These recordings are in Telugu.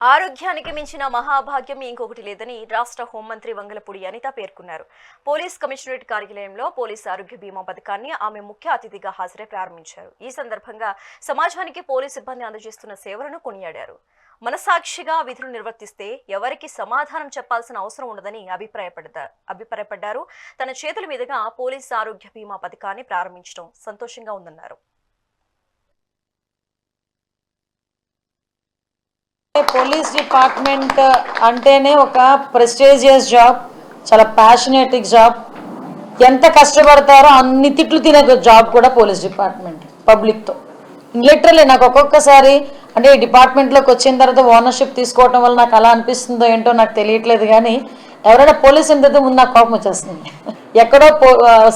ఆరోగ్యానికి మించిన మహాభాగ్యం ఇంకొకటి లేదని రాష్ట్ర హోంమంత్రి వంగలపూడి అనిత పేర్కొన్నారు. పోలీస్ కమిషనరేట్ కార్యాలయంలో పోలీస్ ఆరోగ్య బీమా పథకాన్ని ఆమె ముఖ్య అతిథిగా హాజరై ప్రారంభించారు. ఈ సందర్భంగా సమాజానికి పోలీస్ సిబ్బంది అందజేస్తున్న సేవలను కొనియాడారు. మనసాక్షిగా విధులు నిర్వర్తిస్తే ఎవరికి సమాధానం చెప్పాల్సిన అవసరం ఉండదని అభిప్రాయపడ్డారు. తన చేతుల మీదుగా పోలీస్ ఆరోగ్య బీమా పథకాన్ని ప్రారంభించడం సంతోషంగా ఉందన్నారు. పోలీస్ డిపార్ట్మెంట్ అంటేనే ఒక ప్రెస్టీజియస్ జాబ్, చాలా ప్యాషనేటిక్ జాబ్. ఎంత కష్టపడతారో అన్ని తిట్లు తినే జాబ్ కూడా పోలీస్ డిపార్ట్మెంట్ పబ్లిక్తో. లిటరల్లీ నాకు ఒక్కొక్కసారి అంటే ఈ డిపార్ట్మెంట్లోకి వచ్చిన తర్వాత ఓనర్షిప్ తీసుకోవటం వల్ల నాకు అలా అనిపిస్తుందో ఏంటో నాకు తెలియట్లేదు, కానీ ఎవరైనా పోలీస్ ఇంతతో ముందు నాకు కోపం వచ్చేస్తుంది. ఎక్కడో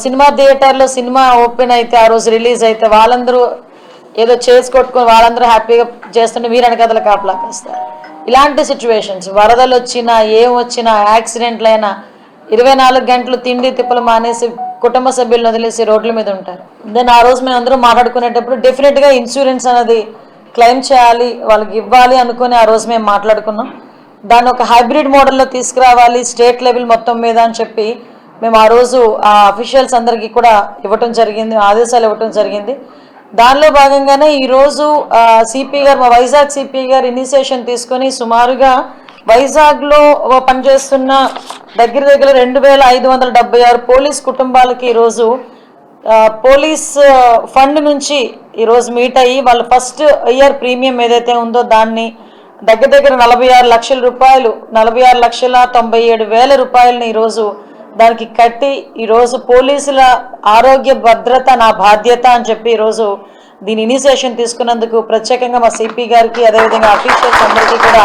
సినిమా థియేటర్లో సినిమా ఓపెన్ అయితే ఆ రోజు రిలీజ్ అయితే వాళ్ళందరూ ఏదో చేసుకొట్టుకొని వాళ్ళందరూ హ్యాపీగా చేస్తుంటే వీరని కథలు కాపలాకేస్తారు. ఇలాంటి సిచ్యువేషన్స్, వరదలు వచ్చినా ఏం వచ్చినా యాక్సిడెంట్లు అయినా 24 గంటలు తిండి తిప్పలు మానేసి కుటుంబ సభ్యులను వదిలేసి రోడ్ల మీద ఉంటారు. దెన్ ఆ రోజు మేము అందరూ మాట్లాడుకునేటప్పుడు డెఫినెట్గా ఇన్సూరెన్స్ అనేది క్లెయిమ్ చేయాలి, వాళ్ళకి ఇవ్వాలి అనుకుని ఆ రోజు మేము మాట్లాడుకున్నాం. దాన్ని ఒక హైబ్రిడ్ మోడల్లో తీసుకురావాలి స్టేట్ లెవెల్ మొత్తం మీద అని చెప్పి మేము ఆ రోజు ఆ అఫీషియల్స్ అందరికీ కూడా ఆదేశాలు ఇవ్వటం జరిగింది. దానిలో భాగంగానే ఈరోజు సిపి గారు, మా వైజాగ్ సిపి గారు ఇనిషియేషన్ తీసుకొని సుమారుగా వైజాగ్లో పనిచేస్తున్న దగ్గర 2576 పోలీస్ కుటుంబాలకి ఈరోజు పోలీస్ ఫండ్ నుంచి ఈరోజు మీట్ అయ్యి వాళ్ళు ఫస్ట్ ఇయర్ ప్రీమియం ఏదైతే ఉందో దాన్ని దగ్గర 46 లక్షల రూపాయలు, 46,97,000 రూపాయలని ఈరోజు దానికి కట్టి ఈరోజు పోలీసుల ఆరోగ్య భద్రత నా బాధ్యత అని చెప్పి ఈరోజు దీని ఇనిషియేషన్ తీసుకున్నందుకు ప్రత్యేకంగా మా సిపి గారికి అదేవిధంగా అఫీషియల్స్ అందరికీ కూడా